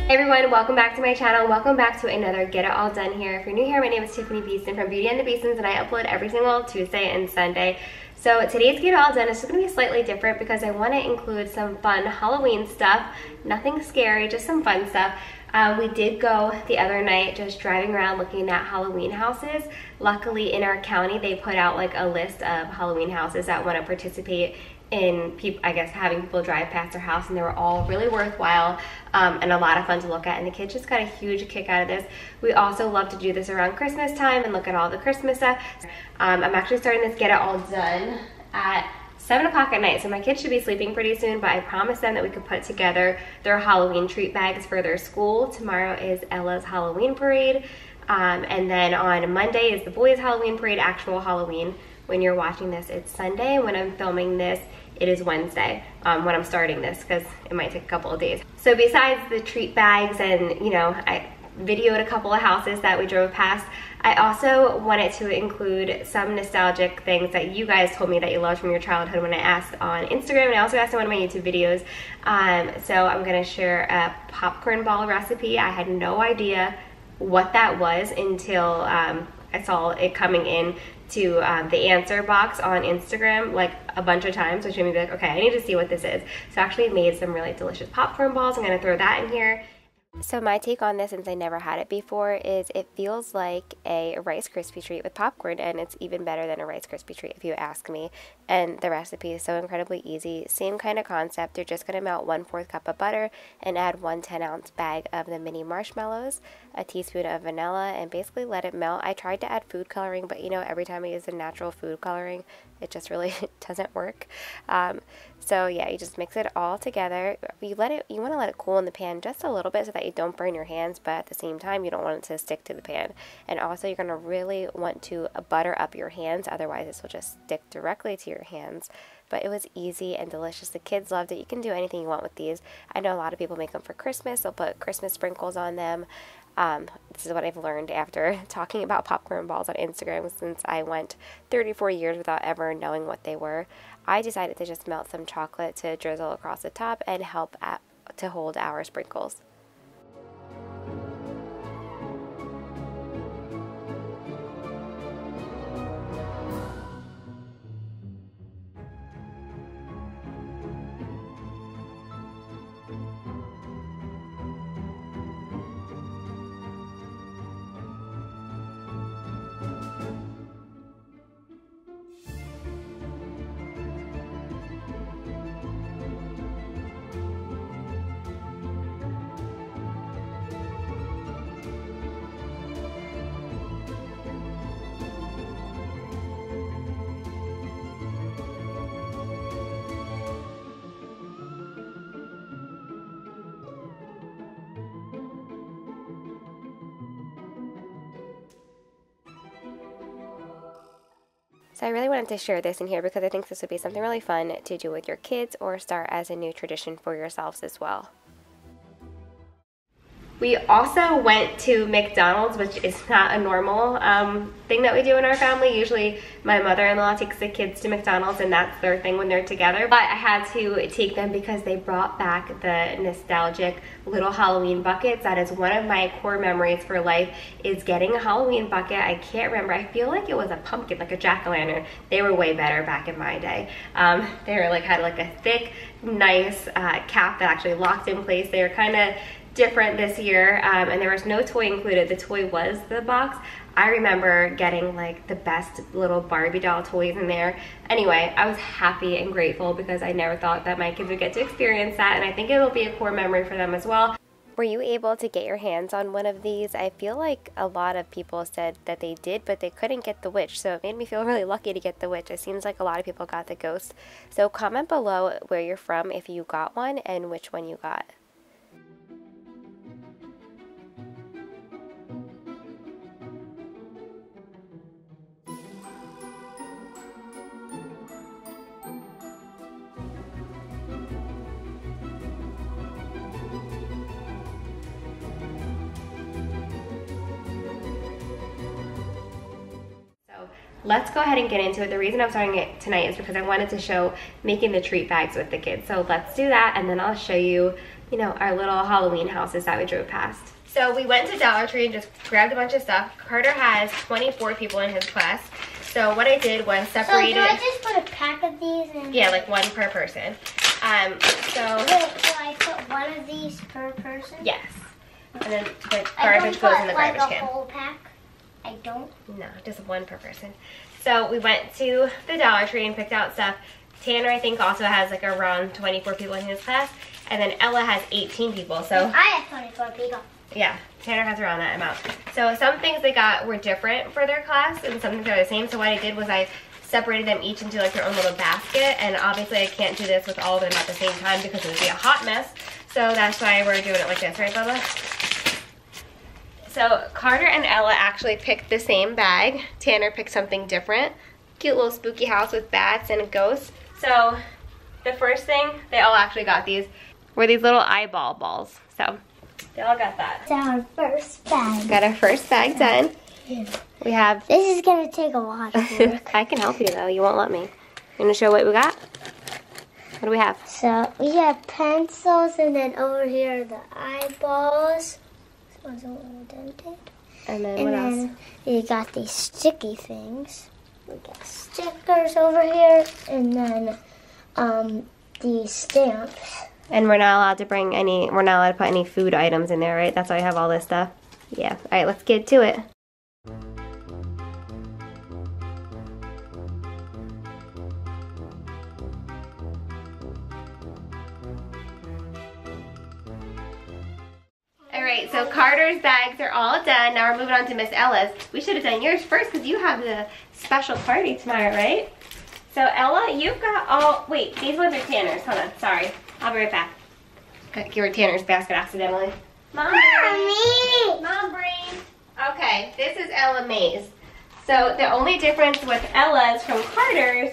Hey everyone, welcome back to my channel. Welcome back to another Get It All Done here. If you're new here, my name is Tiffani Beaston from Beauty and the Beastons, and I upload every single Tuesday and Sunday. So today's Get It All Done is just going to be slightly different because I want to include some fun Halloween stuff. Nothing scary, just some fun stuff. We did go the other night just driving around looking at Halloween houses. Luckily in our county they put out like a list of Halloween houses that want to participate in having people drive past their house, and they were all really worthwhile and a lot of fun to look at, and the kids just got a huge kick out of this. We also love to do this around Christmas time and look at all the Christmas stuff. I'm actually starting this Get It All Done at 7 o'clock at night, so my kids should be sleeping pretty soon, but I promised them that we could put together their Halloween treat bags for their school. Tomorrow is Ella's Halloween parade, and then on Monday is the boys' Halloween parade, actual Halloween. When you're watching this, it's Sunday. When I'm filming this, it is Wednesday, when I'm starting this, because it might take a couple of days. So besides the treat bags and, you know, I videoed a couple of houses that we drove past, I also wanted to include some nostalgic things that you guys told me that you loved from your childhood when I asked on Instagram, and I also asked in one of my YouTube videos. So I'm gonna share a popcorn ball recipe. I had no idea what that was until I saw it coming in to the answer box on Instagram like a bunch of times, which made me be like, okay, I need to see what this is. So I actually made some really delicious popcorn balls. I'm gonna throw that in here. So my take on this, since I never had it before, is it feels like a Rice Krispie treat with popcorn, and it's even better than a Rice Krispie treat if you ask me. And the recipe is so incredibly easy. Same kind of concept. You're just going to melt 1/4 cup of butter and add 1 10-ounce bag of the mini marshmallows, a teaspoon of vanilla, and basically let it melt. I tried to add food coloring, but you know, every time I use the natural food coloring, it just really doesn't work. So yeah, you just mix it all together. You want to let it cool in the pan just a little bit so that you don't burn your hands, but at the same time you don't want it to stick to the pan. And also you're going to really want to butter up your hands, otherwise this will just stick directly to your hands. But it was easy and delicious. The kids loved it. You can do anything you want with these. I know a lot of people make them for Christmas. They'll put Christmas sprinkles on them. This is what I've learned after talking about popcorn balls on Instagram, since I went 34 years without ever knowing what they were. I decided to just melt some chocolate to drizzle across the top and help to hold our sprinkles. So I really wanted to share this in here because I think this would be something really fun to do with your kids or start as a new tradition for yourselves as well. We also went to McDonald's, which is not a normal thing that we do in our family. Usually my mother-in-law takes the kids to McDonald's and that's their thing when they're together. But I had to take them because they brought back the nostalgic little Halloween buckets. That is one of my core memories for life, is getting a Halloween bucket. I can't remember. I feel like it was a pumpkin, like a jack-o'-lantern. They were way better back in my day. They were had like a thick, nice cap that actually locked in place. They were kind of different this year, and there was no toy included. The toy was the box. I remember getting like the best little Barbie doll toys in there. Anyway, I was happy and grateful because I never thought that my kids would get to experience that, and I think it'll be a core memory for them as well. Were you able to get your hands on one of these? I feel like a lot of people said that they did, but they couldn't get the witch, so it made me feel really lucky to get the witch. It seems like a lot of people got the ghost. So comment below where you're from if you got one and which one you got. let's go ahead and get into it. The reason I'm starting it tonight is because I wanted to show making the treat bags with the kids. So let's do that, and then I'll show you, you know, our little Halloween houses that we drove past. So we went to Dollar Tree and just grabbed a bunch of stuff. Carter has 24 people in his class. So what I did was separated. So do I just put a pack of these in? Yeah, like one per person. Wait, do I put one of these per person? Yes. And then the garbage goes in the garbage can. I don't put like a whole pack? I don't? No, just one per person. So we went to the Dollar Tree and picked out stuff. Tanner, I think, also has like around 24 people in his class. And then Ella has 18 people. So I have 24 people. Yeah, Tanner has around that amount. So some things they got were different for their class and some things are the same. So what I did was I separated them each into like their own little basket. And obviously I can't do this with all of them at the same time because it would be a hot mess. So that's why we're doing it like this, right, Bubba? So Carter and Ella actually picked the same bag. Tanner picked something different. Cute little spooky house with bats and ghosts. So the first thing, they all actually got these, were these little eyeball balls. So they all got that. It's our first bag. Got our first bag done. We have... This is going to take a lot of work. I can help you though, you won't let me. You want to show what we got? What do we have? So we have pencils and then over here are the eyeballs. This one's a little dented. And then what else? We got these sticky things. We got stickers over here and then these stamps. And we're not allowed to bring any, we're not allowed to put any food items in there, right? That's why I have all this stuff. Yeah, all right, let's get to it. Alright, so Carter's bags are all done. Now we're moving on to Miss Ella's. We should have done yours first because you have the special party tomorrow, right? So Ella, you've got all, wait, these ones are Tanner's. Hold on, sorry. I'll be right back. Got your Tanner's basket accidentally. Mommy! Mom brain. Okay, this is Ella May's. So the only difference with Ella's from Carter's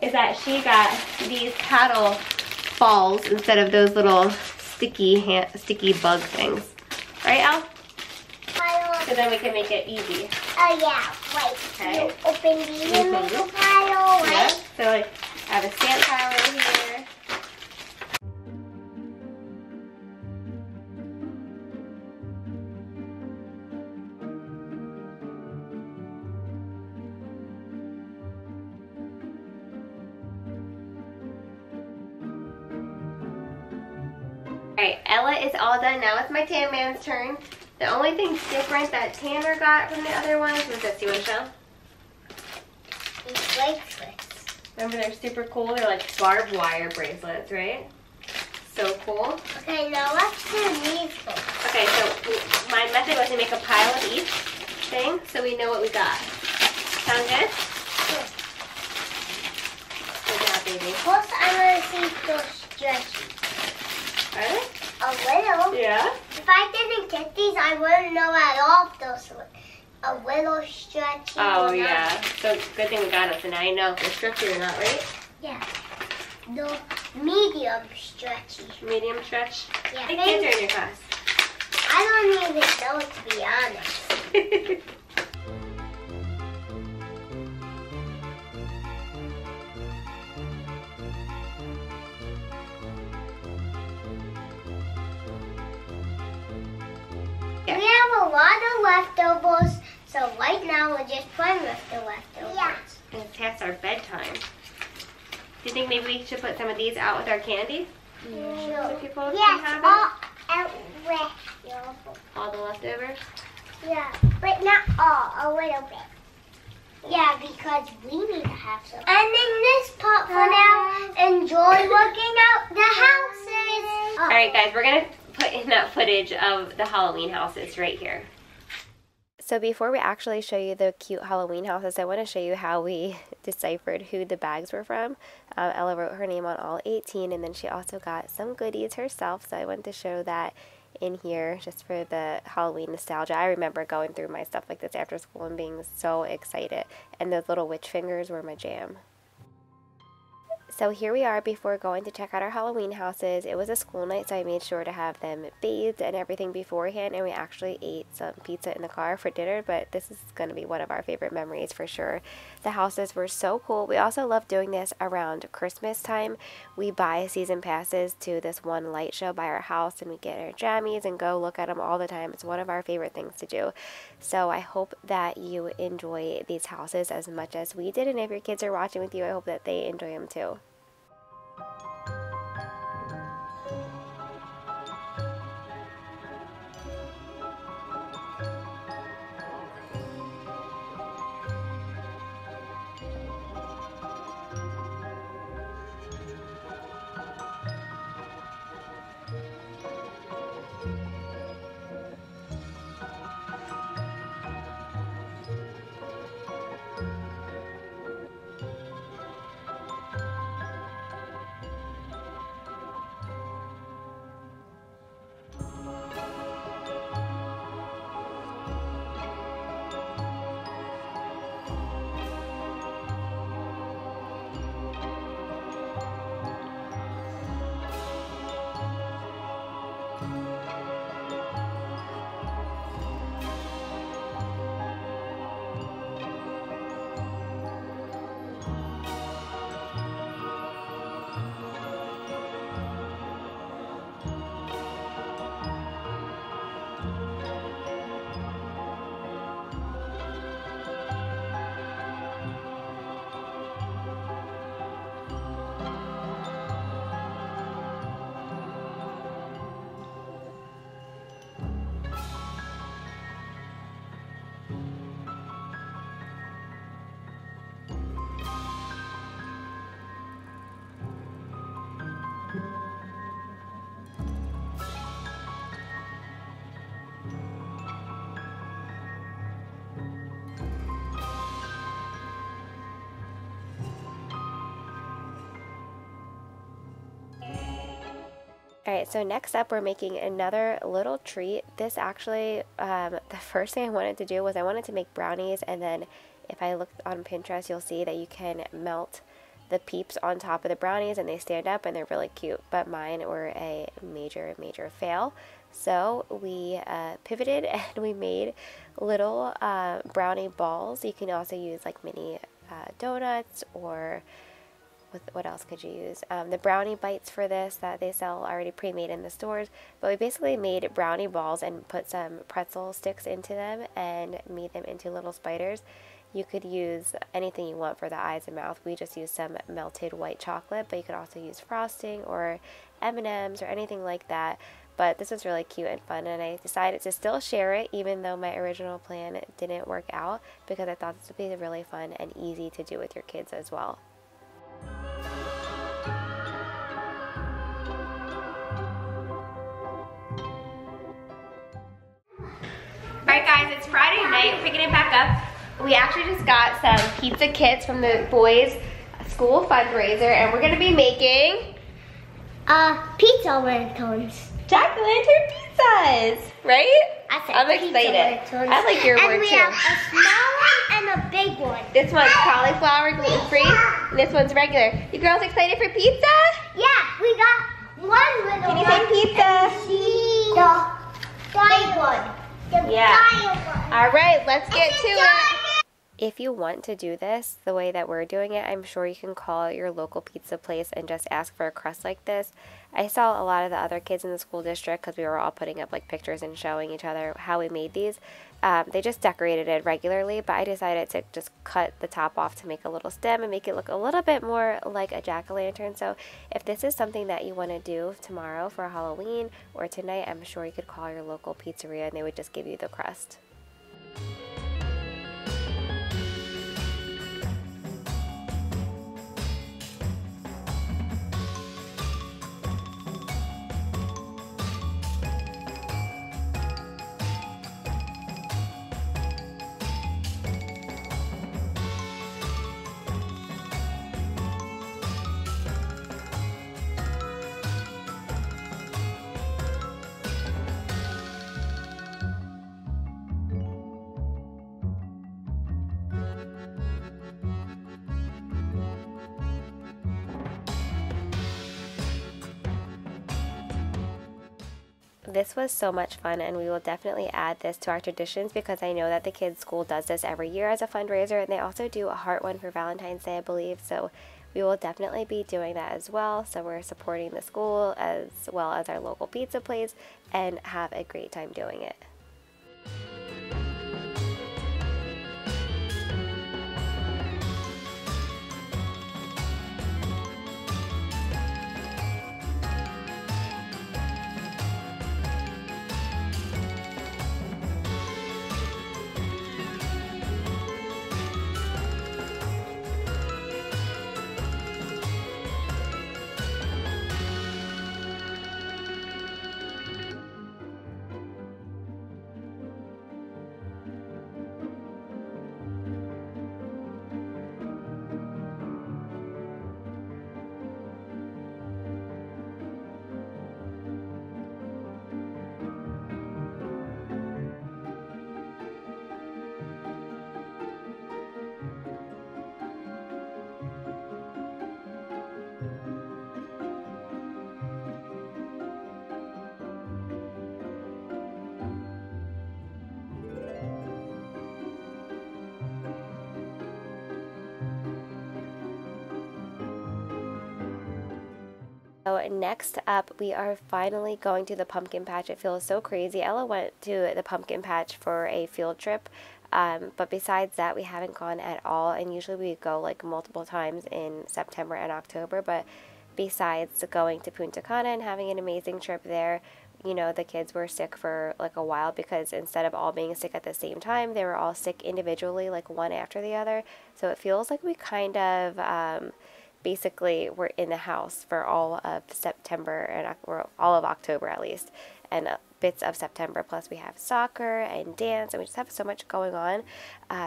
is that she got these paddle balls instead of those little sticky bug things. Right, El? So then we can make it easy. Oh yeah, wait. Okay. You open these and make a pile, right? Yep. So like, I have a stamp pile over here. Alright, Ella is all done. Now it's my Tan Man's turn. The only thing different that Tanner got from the other ones was this. You want to show? These bracelets. Remember, they're super cool. They're like barbed wire bracelets, right? So cool. Okay, now let's do these ones. Okay, so my method was to make a pile of each thing so we know what we got. Sound good? Sure. Good job, baby. Plus, I want to see if they're stretchy. Are they? A little. Yeah? If I didn't get these, I wouldn't know at all if those were a little stretchy. Oh, or yeah. not. So good thing we got them, so now you know if they're stretchy or not, right? Yeah. The medium stretchy. Medium stretch? Yeah. How many kids are in your class? I don't even know, to be honest. Yeah. We have a lot of leftovers, so right now we're just playing with the leftovers. Yeah. And it's past our bedtime. Do you think maybe we should put some of these out with our candy? Yeah. So people can Yes, have all it? leftovers. All the leftovers? Yeah, but not all, a little bit. Yeah, because we need to have some. And in this part for now, enjoy looking out the houses. Alright guys, we're going to put in that footage of the Halloween houses right here. So before we actually show you the cute Halloween houses, I want to show you how we deciphered who the bags were from. Ella wrote her name on all 18, and then she also got some goodies herself, so I wanted to show that in here just for the Halloween nostalgia. I remember going through my stuff like this after school and being so excited, and those little witch fingers were my jam. So here we are before going to check out our Halloween houses. It was a school night, so I made sure to have them bathed and everything beforehand, and we actually ate some pizza in the car for dinner, but this is going to be one of our favorite memories for sure. The houses were so cool. We also love doing this around Christmas time. We buy season passes to this one light show by our house, and we get our jammies and go look at them all the time. It's one of our favorite things to do. So I hope that you enjoy these houses as much as we did, and if your kids are watching with you, I hope that they enjoy them too. Alright, so next up we're making another little treat. This actually, the first thing I wanted to do was I wanted to make brownies, and then if I look on Pinterest you'll see that you can melt the peeps on top of the brownies and they stand up and they're really cute, but mine were a major fail. So we pivoted and we made little brownie balls. You can also use like mini donuts, or what else could you use? The brownie bites for this that they sell already pre-made in the stores. But we basically made brownie balls and put some pretzel sticks into them and made them into little spiders. You could use anything you want for the eyes and mouth. We just used some melted white chocolate, but you could also use frosting or M&Ms or anything like that. But this was really cute and fun, and I decided to still share it even though my original plan didn't work out, because I thought this would be really fun and easy to do with your kids as well. Alright guys, it's Friday night, picking it back up. We actually just got some pizza kits from the boys' school fundraiser, and we're gonna be making pizza lanterns. Jack-o'-lantern pizzas, right? I'm excited. I like your word too. And we have a small one and a big one. This one's cauliflower gluten-free, and this one's regular. You girls excited for pizza? Yeah, we got one little one. Can you say pizza? The big one. Yeah. All right, let's get to it. If you want to do this the way that we're doing it, I'm sure you can call your local pizza place and just ask for a crust like this. I saw a lot of the other kids in the school district, because we were all putting up like pictures and showing each other how we made these. They just decorated it regularly, but I decided to just cut the top off to make a little stem and make it look a little bit more like a jack-o'-lantern. So if this is something that you want to do tomorrow for Halloween or tonight, I'm sure you could call your local pizzeria and they would just give you the crust. This was so much fun, and we will definitely add this to our traditions because I know that the kids' school does this every year as a fundraiser, and they also do a heart one for Valentine's Day, I believe, so we will definitely be doing that as well. So we're supporting the school as well as our local pizza place and have a great time doing it. So next up, we are finally going to the pumpkin patch. It feels so crazy. Ella went to the pumpkin patch for a field trip, but besides that, we haven't gone at all, and usually we go like multiple times in September and October, but besides going to Punta Cana and having an amazing trip there, you know, the kids were sick for like a while because instead of all being sick at the same time, they were all sick individually, like one after the other. So it feels like we kind of basically we're in the house for all of September and all of October at least, and bits of September, plus we have soccer and dance, and we just have so much going on.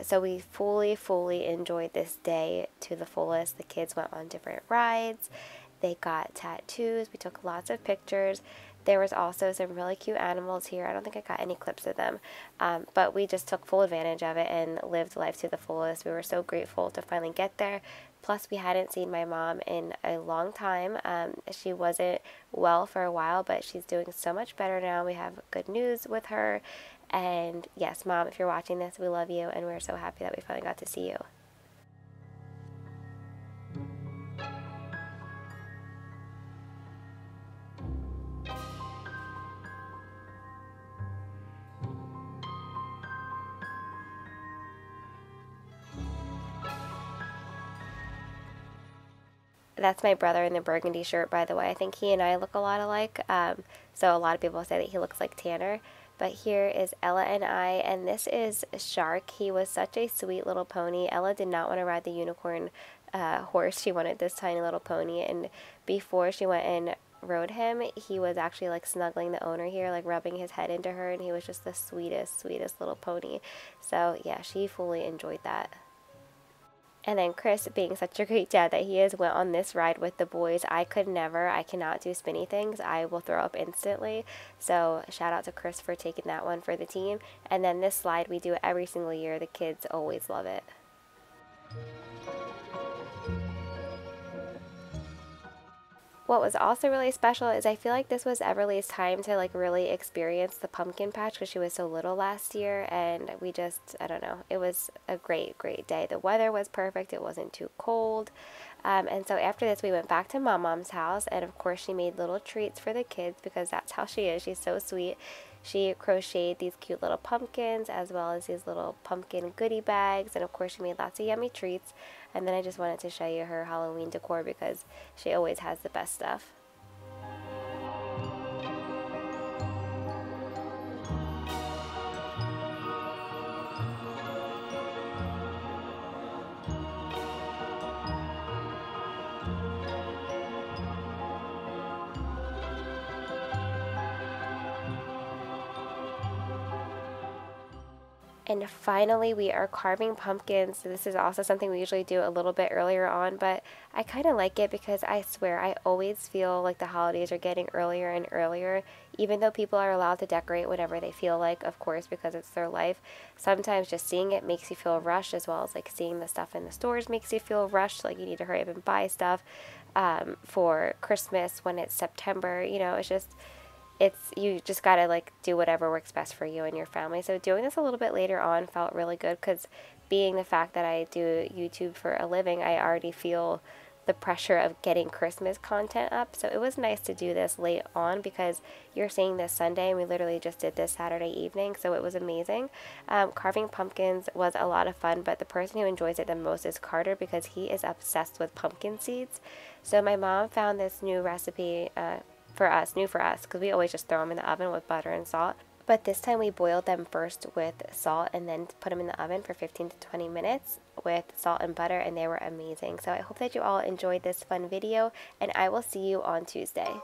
So we fully enjoyed this day to the fullest. The kids went on different rides, they got tattoos, we took lots of pictures. There was also some really cute animals here. I don't think I got any clips of them, but we just took full advantage of it and lived life to the fullest. We were so grateful to finally get there. Plus, we hadn't seen my mom in a long time. She wasn't well for a while, but she's doing so much better now. We have good news with her. And yes, Mom, if you're watching this, we love you, and we're so happy that we finally got to see you. That's my brother in the burgundy shirt, by the way. I think he and I look a lot alike. So a lot of people say that he looks like Tanner. But here is Ella and I, and this is Shark. He was such a sweet little pony. Ella did not want to ride the unicorn horse. She wanted this tiny little pony, and before she went and rode him, he was actually like snuggling the owner here, like rubbing his head into her, and he was just the sweetest little pony. So yeah, she fully enjoyed that. And then Chris, being such a great dad that he is, went on this ride with the boys. I cannot do spinny things. I will throw up instantly. So shout out to Chris for taking that one for the team. And then this slide, we do it every single year. The kids always love it. What was also really special is I feel like this was Everly's time to like really experience the pumpkin patch because she was so little last year, and we just, I don't know, it was a great day. The weather was perfect. It wasn't too cold. And so after this, we went back to Mom's house, and of course she made little treats for the kids because that's how she is. She's so sweet. She crocheted these cute little pumpkins as well as these little pumpkin goodie bags, and of course she made lots of yummy treats. And then I just wanted to show you her Halloween decor because she always has the best stuff. And finally, we are carving pumpkins. So this is also something we usually do a little bit earlier on, but I kind of like it because I swear I always feel like the holidays are getting earlier and earlier, even though people are allowed to decorate whenever they feel like, of course, because it's their life. Sometimes just seeing it makes you feel rushed, as well as like seeing the stuff in the stores makes you feel rushed, like you need to hurry up and buy stuff for Christmas when it's September. You know, it's just, you just gotta like do whatever works best for you and your family. So doing this a little bit later on felt really good, because being the fact that I do YouTube for a living, I already feel the pressure of getting Christmas content up. So it was nice to do this late on, because you're seeing this Sunday and we literally just did this Saturday evening, so it was amazing. Carving pumpkins was a lot of fun, but the person who enjoys it the most is Carter, because he is obsessed with pumpkin seeds. So my mom found this new recipe new for us, because we always just throw them in the oven with butter and salt. But this time we boiled them first with salt and then put them in the oven for 15 to 20 minutes with salt and butter, and they were amazing. So I hope that you all enjoyed this fun video, and I will see you on Tuesday.